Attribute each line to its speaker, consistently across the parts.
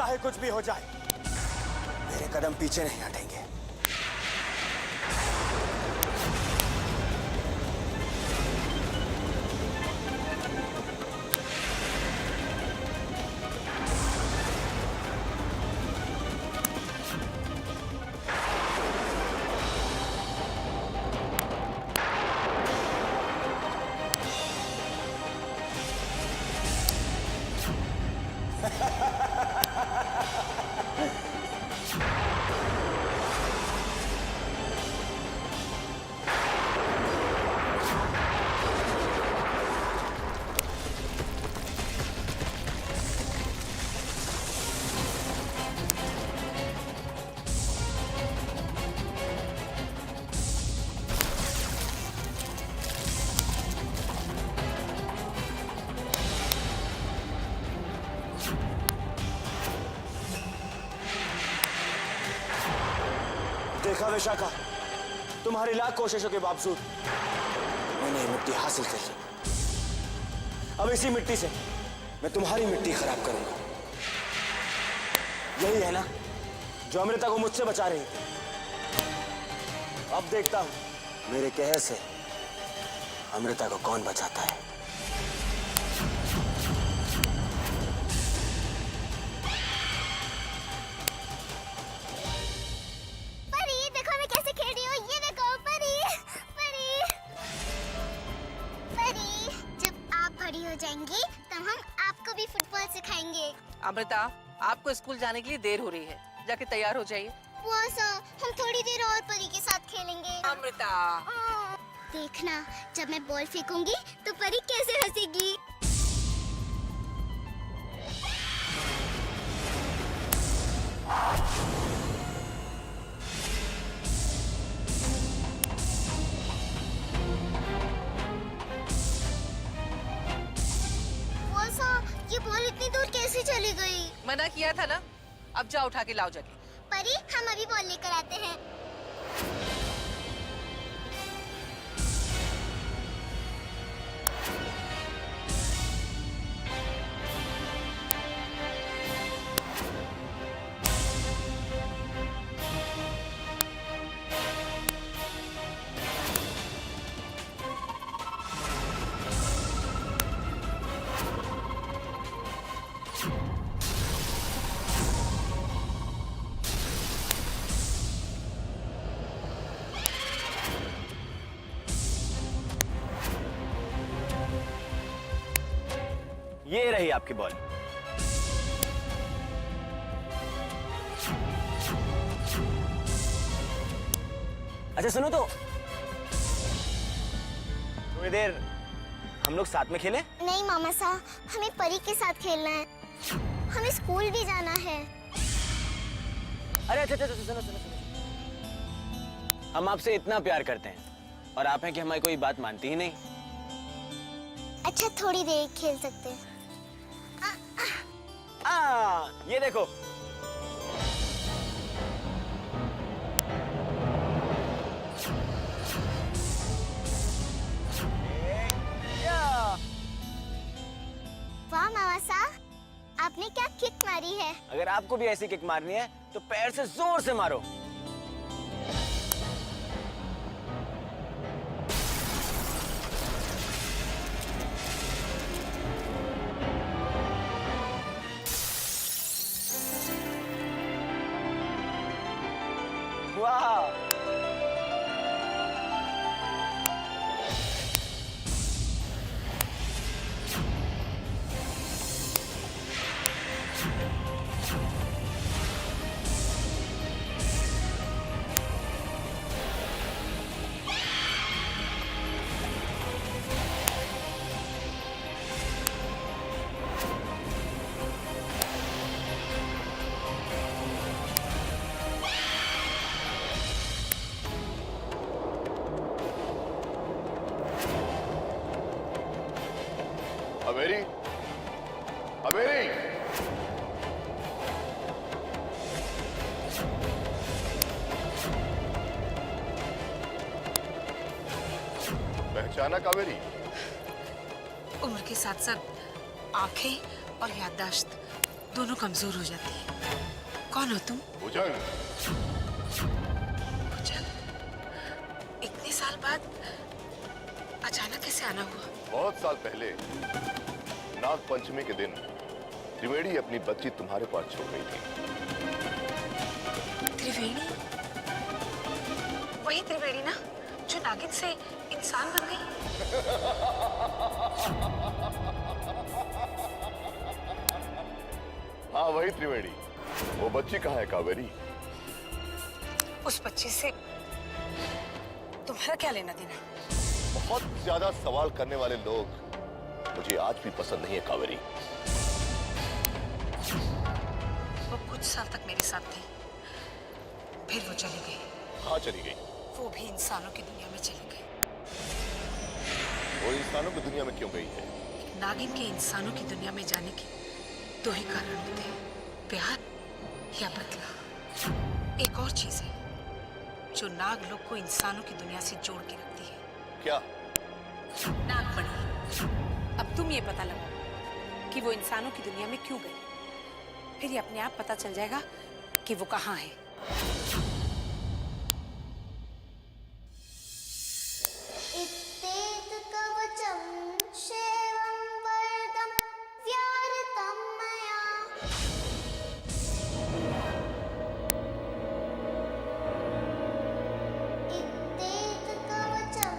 Speaker 1: चाहे कुछ भी हो जाए, मेरे कदम पीछे नहीं हटेंगे। देखा विशाखा, तुम्हारी लाख कोशिशों के बावजूद मैंने ये मिट्टी हासिल कर ली। अब इसी मिट्टी से मैं तुम्हारी मिट्टी खराब करूंगा। यही है ना जो अमृता को मुझसे बचा रही थी। अब देखता हूं मेरे कहने से अमृता को कौन बचाता है।
Speaker 2: जाएंगी तब हम आपको भी फुटबॉल सिखाएंगे।
Speaker 3: अमृता, आपको स्कूल जाने के लिए देर हो रही है, जाके तैयार हो जाइए।
Speaker 2: वो सर, हम थोड़ी देर और परी के साथ खेलेंगे।
Speaker 3: अमृता,
Speaker 2: देखना जब मैं बॉल फेंकूंगी तो परी कैसे हंसेगी। ये बॉल इतनी दूर कैसे चली गई?
Speaker 3: मना किया था ना, अब जाओ उठा के लाओ जाके।
Speaker 2: परी, हम अभी बॉल लेकर आते हैं।
Speaker 1: ये रही आपकी बॉल। अच्छा सुनो तो, थोड़ी देर हम लोग साथ में खेलें?
Speaker 2: नहीं मामा साहब, हमें परी के साथ खेलना है। हमें स्कूल भी जाना है।
Speaker 1: अरे अच्छा सुनो, हम आपसे इतना प्यार करते हैं और आप हैं कि हमारी कोई बात मानती ही नहीं।
Speaker 2: अच्छा थोड़ी देर खेल सकते हैं।
Speaker 1: ये देखो,
Speaker 2: वाह मामा साहब, आपने क्या किक मारी है।
Speaker 1: अगर आपको भी ऐसी किक मारनी है तो पैर से जोर से मारो। वाह,
Speaker 4: अबेरी, अबेरी, पहचाना कावेरी?
Speaker 3: उम्र के साथ साथ आंखें और याददाश्त
Speaker 5: दोनों कमजोर हो जाती है। कौन हो तुम?
Speaker 4: भुजंग,
Speaker 5: भुजंग, इतने साल बाद अचानक कैसे आना हुआ?
Speaker 4: बहुत साल पहले नाग पंचमी के दिन त्रिवेणी अपनी बच्ची तुम्हारे पास छोड़ गई थी।
Speaker 5: त्रिवेणी? वही त्रिवेणी ना जो नागिन से इंसान बन गई?
Speaker 4: हाँ, वही त्रिवेणी। वो बच्ची कहाँ है कावेरी?
Speaker 5: उस बच्चे से तुम्हारा क्या लेना देना?
Speaker 4: बहुत ज्यादा सवाल करने वाले लोग मुझे आज भी पसंद नहीं है कावेरी।
Speaker 5: वो कुछ साल तक मेरे साथ थी, फिर वो चली गई।
Speaker 4: कहाँ चली गई?
Speaker 5: वो भी इंसानों की दुनिया में चली गई।
Speaker 4: वो इंसानों की दुनिया में क्यों गई है?
Speaker 5: नागिन के इंसानों की दुनिया में जाने के दो ही कारण होते हैं, प्यार या बदला। एक और चीज है जो नाग लोग को इंसानों की दुनिया से जोड़ के रखती है।
Speaker 4: क्या?
Speaker 5: नागमणि। अब तुम ये पता लगाओ कि वो इंसानों की दुनिया में क्यों गई, फिर ये अपने आप पता चल जाएगा कि वो कहाँ है।
Speaker 2: इत्तेत कवचं शैवं वरदं व्याहृतं मया। इत्तेत कवचं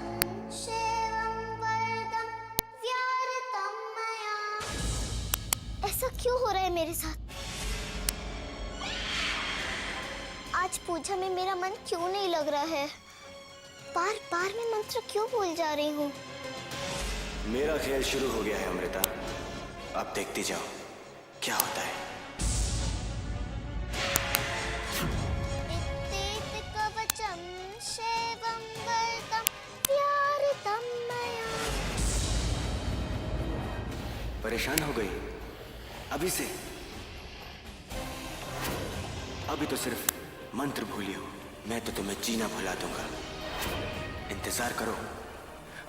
Speaker 2: शैवं वरदं व्याहृतं मया। ऐसा क्यों हो रहा है मेरे साथ? आज पूजा में मेरा मन क्यों नहीं लग रहा है? बार बार मैं मंत्र क्यों भूल जा रही हूँ?
Speaker 1: मेरा खेल शुरू हो गया है अमृता। अब देखती जाओ क्या होता है।
Speaker 2: इत्तेत कवचं शैवं वरदं व्याहृतं मया।
Speaker 1: परेशान हो गई अभी से? अभी तो सिर्फ मंत्र भूली हो, मैं तो तुम्हें जीना भुला दूंगा। इंतजार करो,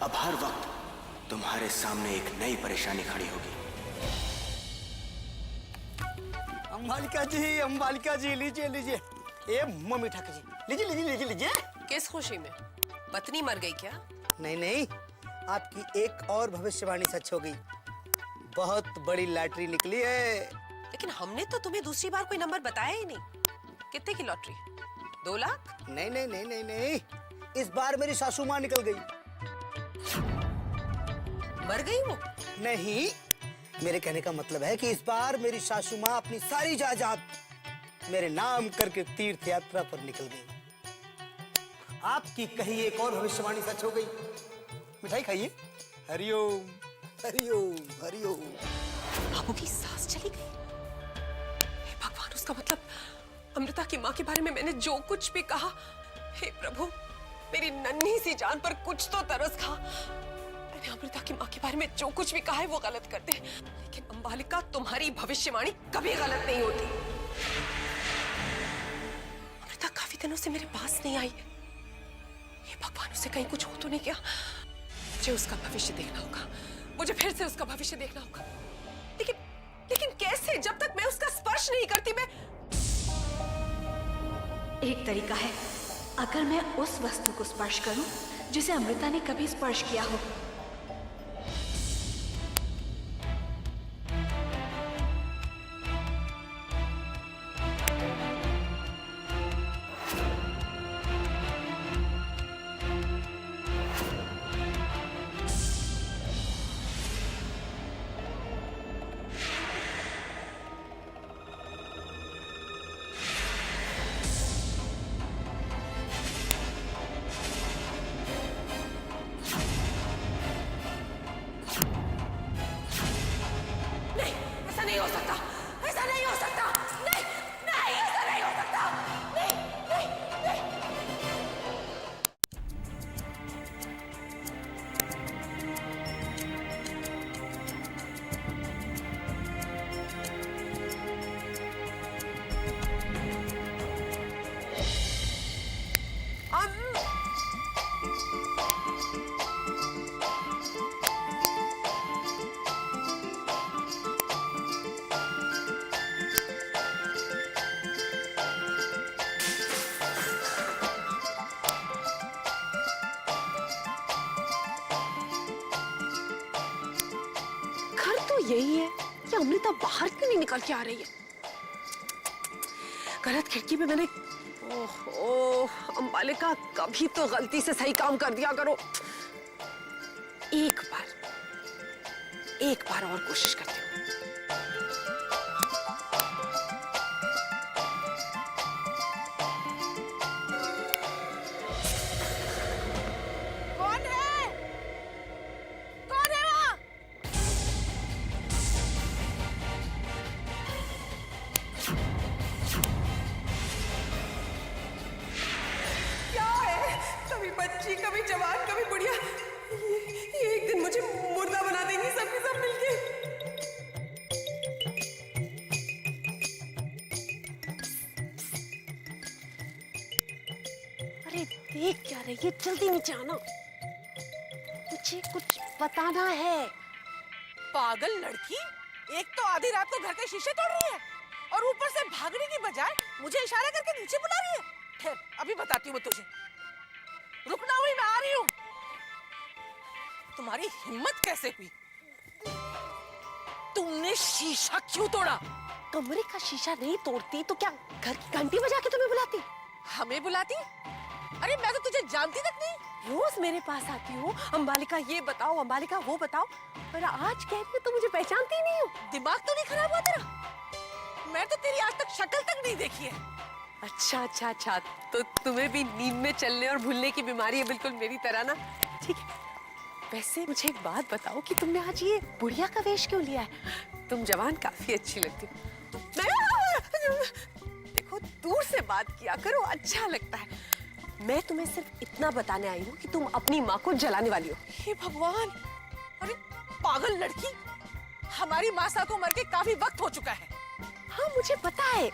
Speaker 1: अब हर वक्त तुम्हारे सामने एक नई परेशानी खड़ी होगी।
Speaker 6: अंबालिका जी लीजिए लीजिए। ए मम्मी ठाकर जी लीजिए लीजिए लीजिए लीजिए।
Speaker 3: किस खुशी में? पत्नी मर गई क्या?
Speaker 6: नहीं नहीं, आपकी एक और भविष्यवाणी सच हो गई। बहुत बड़ी लॉटरी निकली है।
Speaker 3: लेकिन हमने तो तुम्हें दूसरी बार कोई नंबर बताया ही नहीं। कितने की लॉटरी? 2 लाख?
Speaker 6: नहीं नहीं नहीं नहीं नहीं, इस बार मेरी सासू माँ निकल गई।
Speaker 3: मर गई वो?
Speaker 6: नहीं, मेरे कहने का मतलब है कि इस बार मेरी सासू माँ अपनी सारी जायदाद मेरे नाम करके तीर्थ यात्रा पर निकल गई। आपकी कही एक और भविष्यवाणी सच हो गई। मिठाई खाइए। हरिओम हरिओम हरिओम।
Speaker 3: बाबू की सास चली गई? हे भगवान, उसका मतलब अमृता की माँ के बारे में मैंने जो कुछ भी कहा, हे प्रभु, मेरी नन्ही सी जान पर कुछ तो तरस खा। मैंने अमृता की माँ के बारे में जो कुछ भी कहा है वो गलत कर दे, लेकिन अंबालिका, तुम्हारी भविष्यवाणी कभी गलत नहीं होती। अमृता काफी दिनों से मेरे पास नहीं आई है। हे भगवान, उसे कहीं कुछ हो तो नहीं गया? मुझे उसका भविष्य देखना होगा, मुझे फिर से उसका भविष्य देखना होगा। लेकिन कैसे? जब तक मैं उसका स्पर्श नहीं करती मैं।
Speaker 7: एक तरीका है, अगर मैं उस वस्तु को स्पर्श करूं जिसे अमृता ने कभी स्पर्श किया हो।
Speaker 3: नहीं हो सकता, ऐसा नहीं हो सकता, नहीं नहीं, ऐसा नहीं हो सकता, नहीं नहीं नहीं। तो यही है कि अमृता बाहर क्यों नहीं निकल के आ रही है। गलत खिड़की में मैंने, ओहो अंबालिका, कभी तो गलती से सही काम कर दिया करो। एक बार और कोशिश करती हूँ।
Speaker 5: कौन है वहाँ?
Speaker 3: क्या है, कभी बच्ची, कभी जवान, कभी बुढ़िया, ये एक दिन मुझे मुर्दा बना देंगी सबके सब मिलके। अरे देख क्या रही है, जल्दी नीचे आना, मुझे कुछ बताना है।
Speaker 5: पागल लड़की, एक तो आधी रात को घर के शीशे तोड़ रही है और ऊपर से भागने की बजाय मुझे इशारा करके नीचे बुला रही है। ठहर, अभी बताती हूँ मैं तुझे। रुकना हुई, मैं आ रही हूँ। तुम्हारी हिम्मत कैसे हुई? तुमने शीशा क्यों तोड़ा?
Speaker 3: कमरे का शीशा नहीं तोड़ती तो क्या घर की घंटी बजा के तुम्हें बुलाती?
Speaker 5: हमें बुलाती? अरे मैं तो तुझे जानती तक नहीं।
Speaker 3: रोज मेरे पास आती हो, अंबालिका ये बताओ, अंबालिका वो बताओ, पर आज कह रही हो तो मुझे पहचानती ही नहीं हो।
Speaker 5: दिमाग तो नहीं खराब हुआ तेरा? मैं तो तेरी आज तक शक्ल तक नहीं देखी है।
Speaker 3: अच्छा, तो तुम्हें भी नींद में चलने और भूलने की बीमारी है, बिल्कुल मेरी तरह ना। ठीक है, वैसे मुझे एक बात बताओ कि तुमने आज ये बुढ़िया का वेश क्यों लिया है? तुम जवान काफी अच्छी लगती हो। देखो, दूर से बात किया करो, अच्छा लगता है। मैं तुम्हें सिर्फ इतना बताने आई हूँ कि तुम अपनी माँ को जलाने वाली हो।
Speaker 5: हे भगवान! अरे पागल लड़की, हमारी माँ को मर के काफी वक्त हो चुका है।
Speaker 3: हाँ मुझे पता है,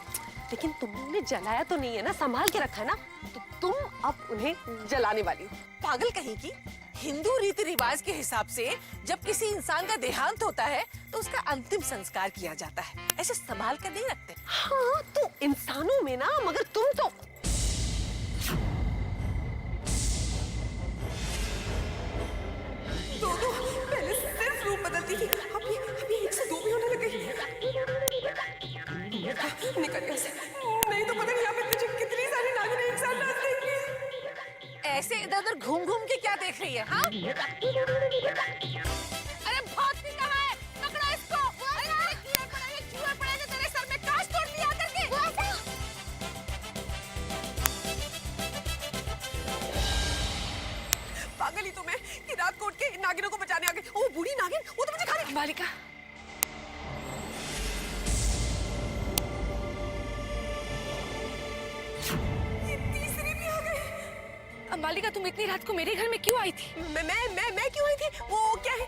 Speaker 3: लेकिन तुमने उन्हें जलाया तो नहीं है ना, संभाल के रखा है ना, तो तुम अब उन्हें जलाने वाली हो।
Speaker 5: पागल कहीं की, हिंदू रीति रिवाज के हिसाब से जब किसी इंसान का देहांत होता है तो उसका अंतिम संस्कार किया जाता है, ऐसे संभाल कर नहीं रखते।
Speaker 3: हाँ तो इंसानों में ना, मगर तुम तो दो पहले सिर्फ रूप बदलती थी, अभी एक से दो भी होने लग गई। निकल यहाँ से, नहीं तो पता नहीं यहाँ पे मुझे कितनी सारी नागिनें एक साथ नाच देंगी।
Speaker 5: ऐसे इधर उधर घूम घूम के क्या देख रही है? हाँ? अरे भागती कहाँ है? पकड़ो इसको! अरे तेरे कीड़े पड़े, ये चूहे पड़े जो तेरे सर में कांच तोड़ लिया करके।
Speaker 3: पागल ही तो मैं कि रात को उठ के नागिनों को बचाने आ गई। ओ बूढ़ी नागिन, वो तो मुझे खा रही।
Speaker 5: बालिका,
Speaker 3: ये तीसरी भी आ गई।
Speaker 5: अंबालिका, तुम इतनी रात को मेरे घर में क्यों आई थी?
Speaker 3: मैं क्यों आई थी? वो क्या है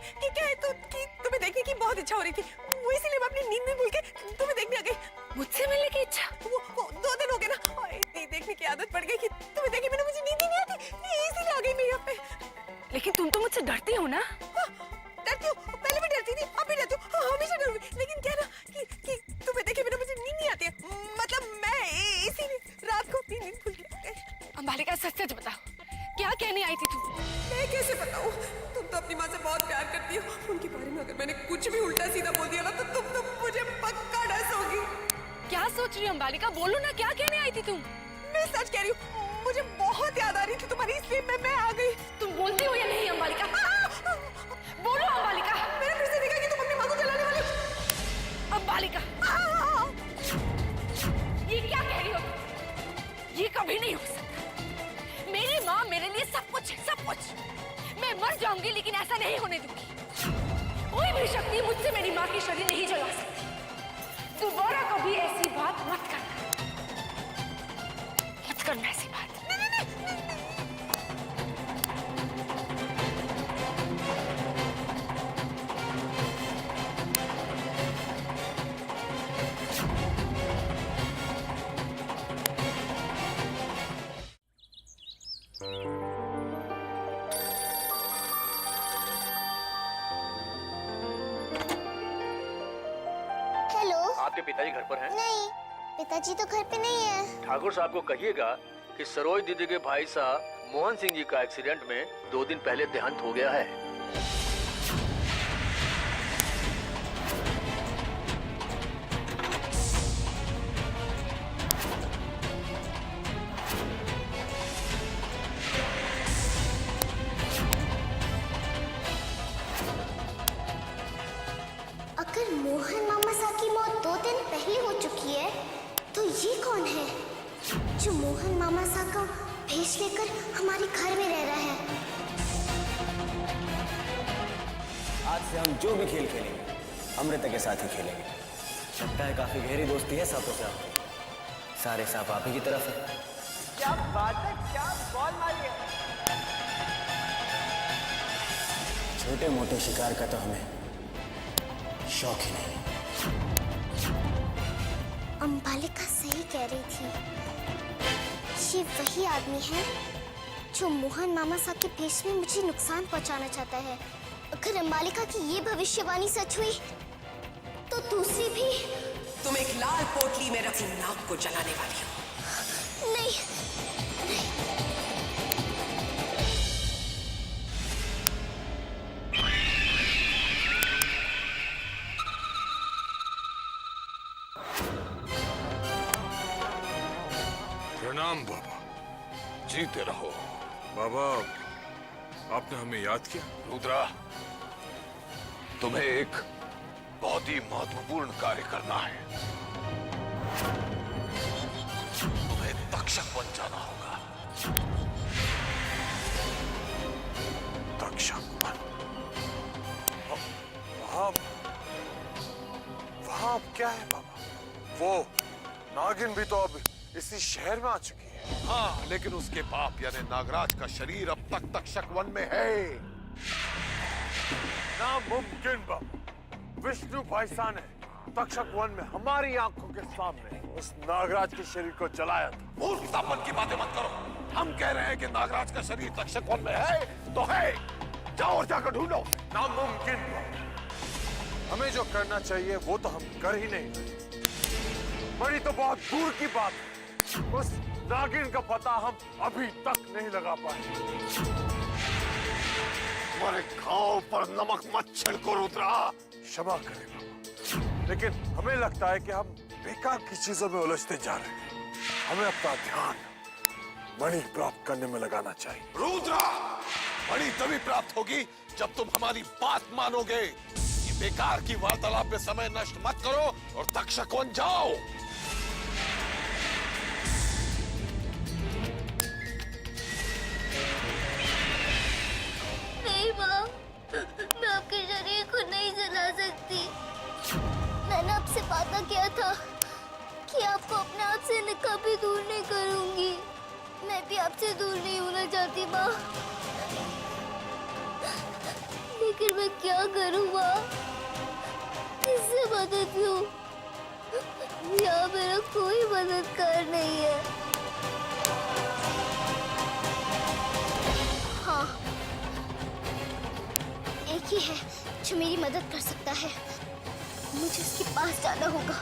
Speaker 3: तो कि तुम्हें देखने की बहुत इच्छा हो रही थी, वो इसीलिए मैं अपनी नींद में भूल के तुम्हें देखने आ गई।
Speaker 5: मुझसे मिलने की इच्छा?
Speaker 3: वो 2 दिन हो गए ना, और इतनी देखने की आदत पड़ गई कि तुम्हें देखे बिना मुझे नींद ही नहीं आती, इसीलिए आ गई मैं यहाँ पे।
Speaker 5: लेकिन तुम तो मुझसे डरती हो ना?
Speaker 3: डरती हूँ, पहले भी डरती थी, अब भी डरती हूँ, हमेशा डरूंगी। लेकिन क्या ना कि तुम्हें देखे बिना मुझे नींद नहीं आती है, मतलब मैं इसीलिए रात को अपनी नींद भूल गई।
Speaker 5: अंबालिका, सच सच बताओ, क्या कहने आई थी तुम?
Speaker 3: मैं कैसे बताऊँ? तुम तो अपनी माँ से बहुत प्यार करती हो, उनके बारे में अगर मैंने कुछ भी उल्टा सीधा बोल दिया ना तो तुम तो मुझे पक्का डसोगी।
Speaker 5: क्या सोच रही हो अंबालिका? बोलो ना, क्या कहने आई थी तुम?
Speaker 3: मैं सच कह रही हूँ, मुझे बहुत याद आ रही थी तुम्हारी, इसलिए मैं आ गई।
Speaker 5: तुम बोलती हो या नहीं अंबालिका? बोलो अंबालिका।
Speaker 3: मैंने फिर से देखा कि तुम अपनी माँ को जलाने वाली हो।
Speaker 5: अंबालिका, ये क्या कह रही हो? ये कभी नहीं हो सकता। मेरी माँ मेरे लिए सब कुछ है, सब कुछ। मैं मर जाऊंगी लेकिन ऐसा नहीं होने दूंगी। कोई भी शक्ति मुझसे मेरी माँ की शरीर नहीं जला सकती। दोबारा कभी ऐसी बात मत करना, मत करना ऐसी बात।
Speaker 2: हेलो।
Speaker 8: आपके पिताजी घर पर हैं?
Speaker 2: नहीं, पिताजी तो घर पे नहीं है।
Speaker 8: ठाकुर साहब को कहिएगा कि सरोज दीदी के भाई साहब मोहन सिंह जी का एक्सीडेंट में 2 दिन पहले देहांत हो गया है।
Speaker 2: अगर मोहन मामा सा की मौत 2 दिन पहले हो चुकी है, तो ये कौन है जो मोहन मामा सा का भेष लेकर हमारे घर में रह रहा है?
Speaker 1: आज से हम जो भी खेल खेलेंगे अमृता के साथ ही खेलेंगे। लगता है काफी गहरी दोस्ती है सांपों से आपकी। सारे सांप आप ही की तरफ है।
Speaker 9: क्या बात है, क्या बॉल मारी है।
Speaker 1: छोटे मोटे शिकार का तो हमें शौक ही नहीं।
Speaker 2: अंबालिका सही कह रही थी, ये वही आदमी है जो मोहन मामा सा के भेष में मुझे नुकसान पहुंचाना चाहता है। अगर अंबालिका की ये भविष्यवाणी सच हुई तो दूसरी भी।
Speaker 3: तुम एक लाल पोटली में रखी नाग को जलाने वाली हो।
Speaker 2: नहीं,
Speaker 10: प्रणाम बाबा, जीते रहो। बाबा, आपने हमें याद किया?
Speaker 4: रुद्रा, तुम्हें एक बहुत ही महत्वपूर्ण कार्य करना है। तुम्हें तक्षक बन जाना होगा।
Speaker 10: तक्षक बन? वहां क्या है बाबा? वो नागिन भी तो अब इसी शहर में आ चुकी है।
Speaker 4: हाँ, लेकिन उसके बाप यानी नागराज का शरीर अब तक तक्षक वन में है।
Speaker 10: नामुमकिन बाबा। विष्णु भाईसा ने तक्षक वन में हमारी आंखों के सामने उस नागराज के शरीर को जलाया था।
Speaker 4: मूर्खतापन की बातें मत करो। हम कह रहे हैं कि नागराज का शरीर तक्षक वन में है तो है। जाओ और जाकर ढूंढो।
Speaker 10: नामुमकिन बाबा। हमें जो करना चाहिए वो तो हम कर ही नहीं रहे। बड़ी तो बहुत दूर की बात है, उस नागिन का पता हम अभी तक नहीं लगा पाए।
Speaker 4: तुम्हारे घाव पर नमक मत छिड़को रुद्रा।
Speaker 10: क्षमा करें बाबा, लेकिन हमें लगता है कि हम बेकार की चीजों में उलझते जा रहे हैं। हमें अपना ध्यान मणि प्राप्त करने में लगाना चाहिए।
Speaker 4: रुद्रा, मणि तभी प्राप्त होगी जब तुम हमारी बात मानोगे। ये बेकार की वार्तालाप में समय नष्ट मत करो और तक्षक वन जाओ।
Speaker 2: नहीं माँ, मैं आपके शरीर को नहीं जला सकती। मैंने आपसे वादा किया था कि आपको अपने आप से कभी दूर नहीं करूंगी। मैं भी आपसे दूर नहीं होना चाहती माँ, लेकिन मैं क्या करूँ माँ? किससे मदद लूँ? यहाँ मेरा कोई मददगार नहीं है। हाँ, एक ही है जो मेरी मदद कर सकता है। मुझे उसके पास जाना होगा।